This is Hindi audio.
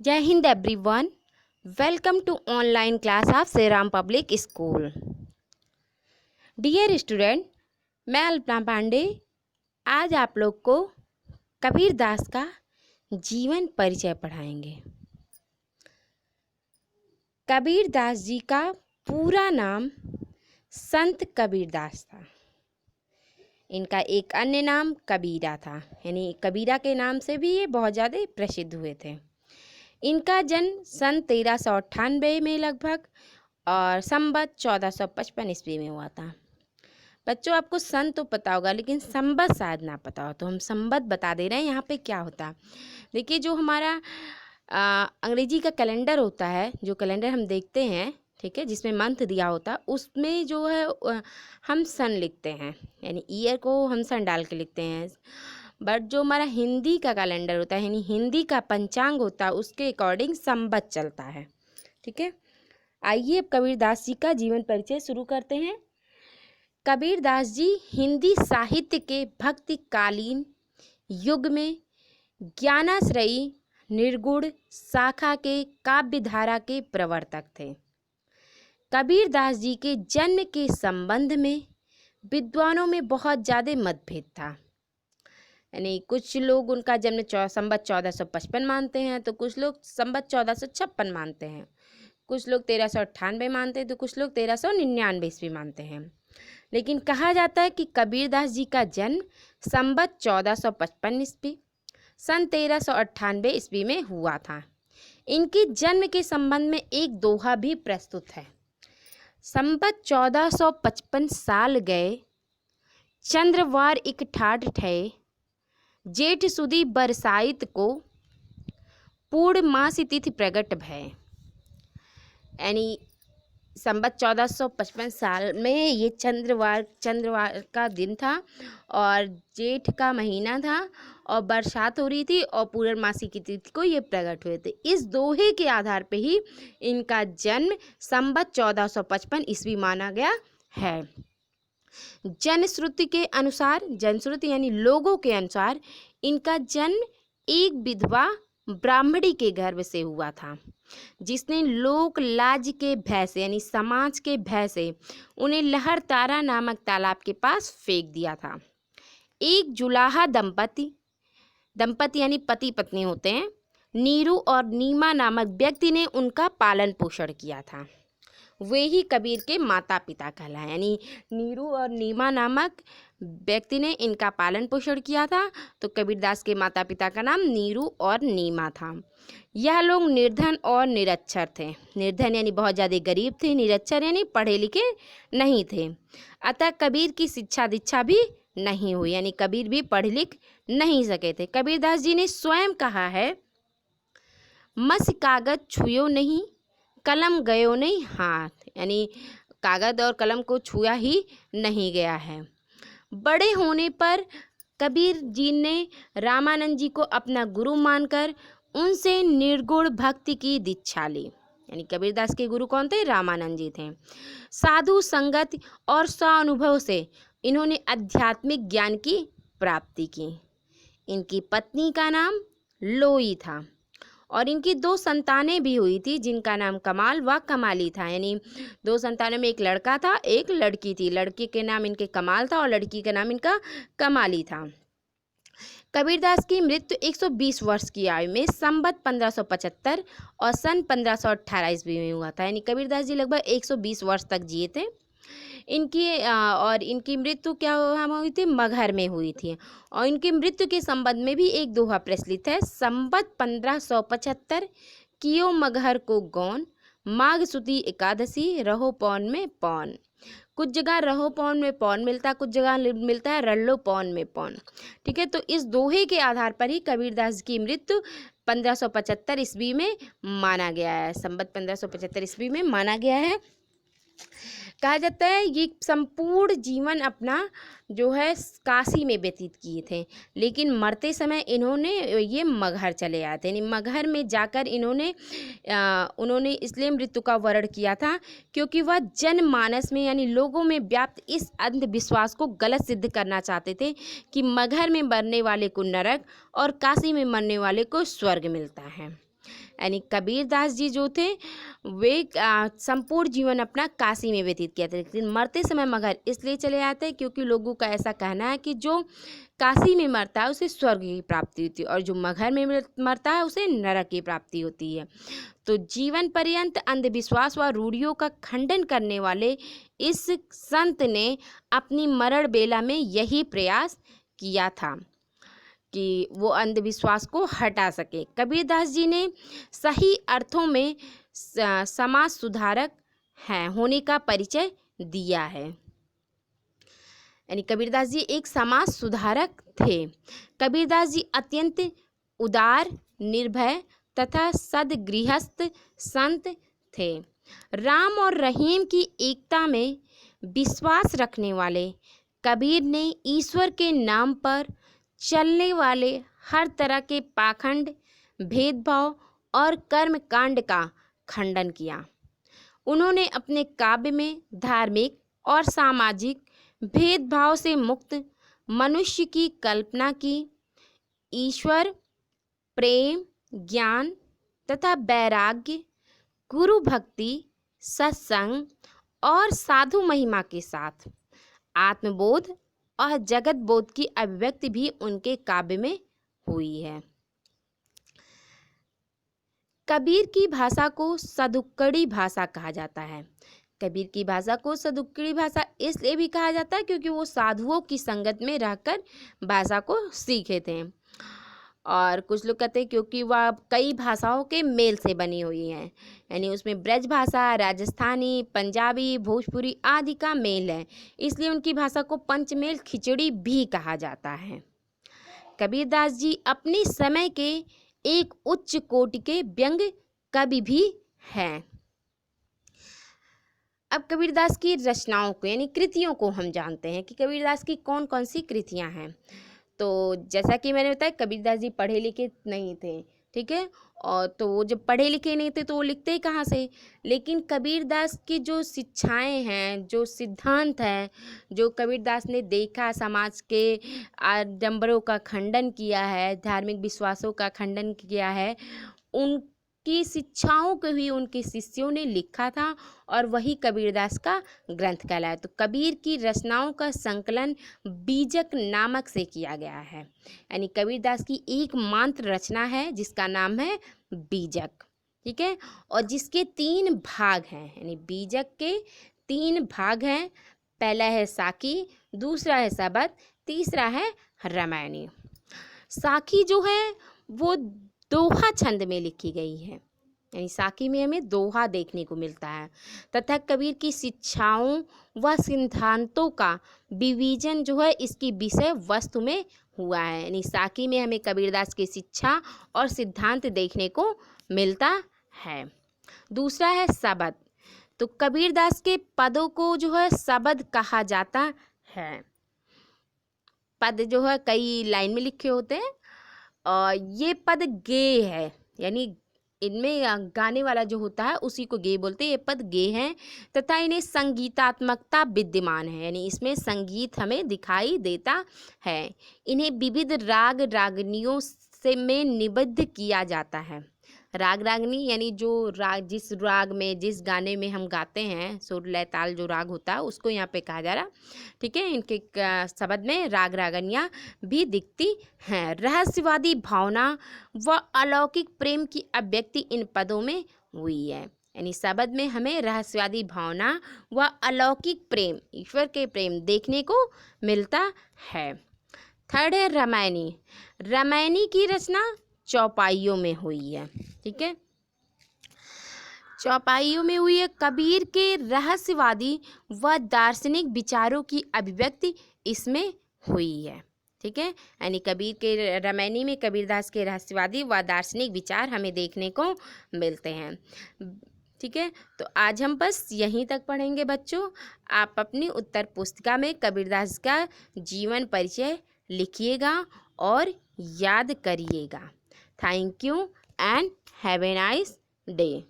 जय हिंद everyone. Welcome to online class of Shri Ram public school. Dear student, मैं अल्पना पांडे आज आप लोग को कबीर दास का जीवन परिचय पढ़ाएंगे। कबीर दास जी का पूरा नाम संत कबीर दास था। इनका एक अन्य नाम कबीरा था, यानी कबीरा के नाम से भी ये बहुत ज़्यादा प्रसिद्ध हुए थे। इनका जन्म सन 1398 में लगभग और संवत 1455 ईस्वी में हुआ था। बच्चों, आपको सन तो पता होगा लेकिन संवत शायद ना पता हो, तो हम संवत बता दे रहे हैं। यहाँ पे क्या होता है, देखिए, जो हमारा अंग्रेजी का कैलेंडर होता है, जो कैलेंडर हम देखते हैं, ठीक है, जिसमें मंथ दिया होता है, उसमें जो है हम सन लिखते हैं, यानी ईयर को हम सन डाल के लिखते हैं। बट जो हमारा हिंदी का कैलेंडर होता है, यानी हिंदी का पंचांग होता है, उसके अकॉर्डिंग संवत चलता है। ठीक है, आइए अब कबीर दास जी का जीवन परिचय शुरू करते हैं। कबीर दास जी हिंदी साहित्य के भक्तिकालीन युग में ज्ञानाश्रयी निर्गुण शाखा के काव्य धारा के प्रवर्तक थे। कबीर दास जी के जन्म के संबंध में विद्वानों में बहुत ज़्यादा मतभेद था। यानी कुछ लोग उनका जन्म संवत 1455 मानते हैं, तो कुछ लोग संवत 1456 मानते हैं, कुछ लोग 1398 मानते हैं, तो कुछ लोग 1399 ईस्वी मानते हैं। लेकिन कहा जाता है कि कबीर दास जी का जन्म संवत 1455 ईस्वी सन 1398 ईस्वी में हुआ था। इनके जन्म के संबंध में एक दोहा भी प्रस्तुत है। संवत 1455 साल गए, चंद्रवार इक ठाठ ठए, जेठ सुदी बरसाइत को, पूर्णमासी तिथि प्रगट भय। यानी संवत 1455 साल में ये चंद्रवार का दिन था और जेठ का महीना था और बरसात हो रही थी और पूर्णमासी की तिथि को ये प्रकट हुए थे। इस दोहे के आधार पे ही इनका जन्म संवत 1455 ईस्वी माना गया है। जनश्रुति के अनुसार, जनश्रुति यानी लोगों के अनुसार, इनका जन्म एक विधवा ब्राह्मणी के गर्भ से हुआ था, जिसने लोक लाज के भय से, यानी समाज के भय से, उन्हें लहरतारा नामक तालाब के पास फेंक दिया था। एक जुलाहा दंपति यानी पति पत्नी होते हैं, नीरू और नीमा नामक व्यक्ति ने उनका पालन पोषण किया था। वे ही कबीर के माता पिता कहलाए। यानी नीरू और नीमा नामक व्यक्ति ने इनका पालन पोषण किया था, तो कबीर दास के माता पिता का नाम नीरू और नीमा था। यह लोग निर्धन और निरक्षर थे। निर्धन यानी बहुत ज़्यादा गरीब थे, निरक्षर यानी पढ़े लिखे नहीं थे। अतः कबीर की शिक्षा दीक्षा भी नहीं हुई, यानी कबीर भी पढ़ लिख नहीं सके थे। कबीर दास जी ने स्वयं कहा है, मस कागज छुयो नहीं, कलम गयो नहीं हाथ, यानी कागज और कलम को छुआ ही नहीं गया है। बड़े होने पर कबीर जी ने रामानंद जी को अपना गुरु मानकर उनसे निर्गुण भक्ति की दीक्षा ली। यानी कबीर दास के गुरु कौन थे? रामानंद जी थे। साधु संगत और स्वानुभव से इन्होंने आध्यात्मिक ज्ञान की प्राप्ति की। इनकी पत्नी का नाम लोई था और इनकी 2 संतानें भी हुई थी, जिनका नाम कमाल व कमाली था। यानी 2 संतानों में एक लड़का था, एक लड़की थी। लड़के के नाम इनके कमाल था और लड़की का नाम इनका कमाली था। कबीरदास की मृत्यु 120 वर्ष की आयु में संवत 1575 और सन 1518 ईस्वी में हुआ था। यानी कबीरदास जी लगभग 120 वर्ष तक जिए थे। इनकी मृत्यु क्या हुई थी? मगहर में हुई थी। और इनकी मृत्यु के संबंध में भी एक दोहा प्रचलित है। संवत 1575 कियो मगहर को गौन, माघ सुदी एकादशी रहो पौन में पौन। कुछ जगह रहो पौन में पौन मिलता है, कुछ जगह मिलता है रल्लो पौन में पौन। ठीक है, तो इस दोहे के आधार पर ही कबीरदास की मृत्यु 1575 ईस्वी में माना गया है। संवत 1575 ईस्वी में माना गया है। कहा जाता है ये संपूर्ण जीवन अपना जो है काशी में व्यतीत किए थे, लेकिन मरते समय इन्होंने ये मगहर चले आए थे। यानी मगहर में जाकर उन्होंने इसलिए मृत्यु का वर्ण किया था क्योंकि वह जनमानस में, यानी लोगों में व्याप्त इस अंधविश्वास को गलत सिद्ध करना चाहते थे कि मगहर में मरने वाले को नरक और काशी में मरने वाले को स्वर्ग मिलता है। यानी कबीरदास जी जो थे वे संपूर्ण जीवन अपना काशी में व्यतीत किया था, लेकिन मरते समय मगर इसलिए चले आते हैं क्योंकि लोगों का ऐसा कहना है कि जो काशी में मरता है उसे स्वर्ग की प्राप्ति होती है और जो मगहर में मरता है उसे नरक की प्राप्ति होती है। तो जीवन पर्यंत अंधविश्वास व रूढ़ियों का खंडन करने वाले इस संत ने अपनी मरण बेला में यही प्रयास किया था कि वो अंधविश्वास को हटा सके। कबीरदास जी ने सही अर्थों में समाज सुधारक हैं होने का परिचय दिया है। यानी कबीरदास जी एक समाज सुधारक थे। कबीरदास जी अत्यंत उदार, निर्भय तथा सद्गृहस्थ संत थे। राम और रहीम की एकता में विश्वास रखने वाले कबीर ने ईश्वर के नाम पर चलने वाले हर तरह के पाखंड, भेदभाव और कर्मकांड का खंडन किया। उन्होंने अपने काव्य में धार्मिक और सामाजिक भेदभाव से मुक्त मनुष्य की कल्पना की। ईश्वर, प्रेम, ज्ञान तथा वैराग्य, गुरु भक्ति, सत्संग और साधु महिमा के साथ आत्मबोध और जगत बोध की अभिव्यक्ति भी उनके काव्य में हुई है। कबीर की भाषा को सदुक्कड़ी भाषा कहा जाता है। कबीर की भाषा को सदुक्कड़ी भाषा इसलिए भी कहा जाता है क्योंकि वो साधुओं की संगत में रहकर भाषा को सीखे थे, और कुछ लोग कहते हैं क्योंकि वह कई भाषाओं के मेल से बनी हुई है। यानी उसमें ब्रज भाषा, राजस्थानी, पंजाबी, भोजपुरी आदि का मेल है, इसलिए उनकी भाषा को पंचमेल खिचड़ी भी कहा जाता है। कबीरदास जी अपने समय के एक उच्च कोटि के व्यंग कवि भी हैं। अब कबीरदास की रचनाओं को यानी कृतियों को हम जानते हैं कि कबीरदास की कौन कौन सी कृतियां हैं। तो जैसा कि मैंने बताया कबीरदास जी पढ़े लिखे नहीं थे, ठीक है, और तो वो जब पढ़े लिखे नहीं थे तो वो लिखते ही कहाँ से। लेकिन कबीरदास की जो शिक्षाएं हैं, जो सिद्धांत हैं, जो कबीरदास ने देखा, समाज के आडंबरों का खंडन किया है, धार्मिक विश्वासों का खंडन किया है, उनकी शिक्षाओं को ही उनके शिष्यों ने लिखा था और वही कबीरदास का ग्रंथ कहलाया। तो कबीर की रचनाओं का संकलन बीजक नामक से किया गया है। यानी कबीरदास की एकमात्र रचना है जिसका नाम है बीजक, ठीक है, और जिसके 3 भाग हैं। यानी बीजक के 3 भाग हैं। पहला है साकी, दूसरा है सबद, तीसरा है रामायणी। साकी जो है वो दोहा छंद में लिखी गई है। यानी साकी में हमें दोहा देखने को मिलता है तथा कबीर की शिक्षाओं व सिद्धांतों का विवेचन जो है इसकी विषय वस्तु में हुआ है। यानी साकी में हमें कबीरदास की शिक्षा और सिद्धांत देखने को मिलता है। दूसरा है सबद। तो कबीरदास के पदों को जो है सबद कहा जाता है। पद जो है कई लाइन में लिखे होते हैं और ये पद गेय है, यानी इनमें गाने वाला जो होता है उसी को गेय बोलते हैं। ये पद गेय हैं तथा इन्हें संगीतात्मकता विद्यमान है, यानी इसमें संगीत हमें दिखाई देता है। इन्हें विविध राग रागनियों से में निबद्ध किया जाता है। राग रागनी यानी जो राग, जिस राग में, जिस गाने में हम गाते हैं, सुर लय ताल जो राग होता है उसको यहाँ पे कहा जा रहा, ठीक है। इनके शब्द में राग रागनियाँ भी दिखती हैं। रहस्यवादी भावना व अलौकिक प्रेम की अभिव्यक्ति इन पदों में हुई है। यानी शब्द में हमें रहस्यवादी भावना व अलौकिक प्रेम, ईश्वर के प्रेम देखने को मिलता है। थर्ड है रामायणी। रामायणी की रचना चौपाइयों में हुई है, ठीक है, चौपाइयों में हुई है। कबीर के रहस्यवादी व दार्शनिक विचारों की अभिव्यक्ति इसमें हुई है, ठीक है। यानी कबीर के रामायणी में कबीरदास के रहस्यवादी व दार्शनिक विचार हमें देखने को मिलते हैं, ठीक है। तो आज हम बस यहीं तक पढ़ेंगे बच्चों। आप अपनी उत्तर पुस्तिका में कबीरदास का जीवन परिचय लिखिएगा और याद करिएगा। Thank you and have a nice day.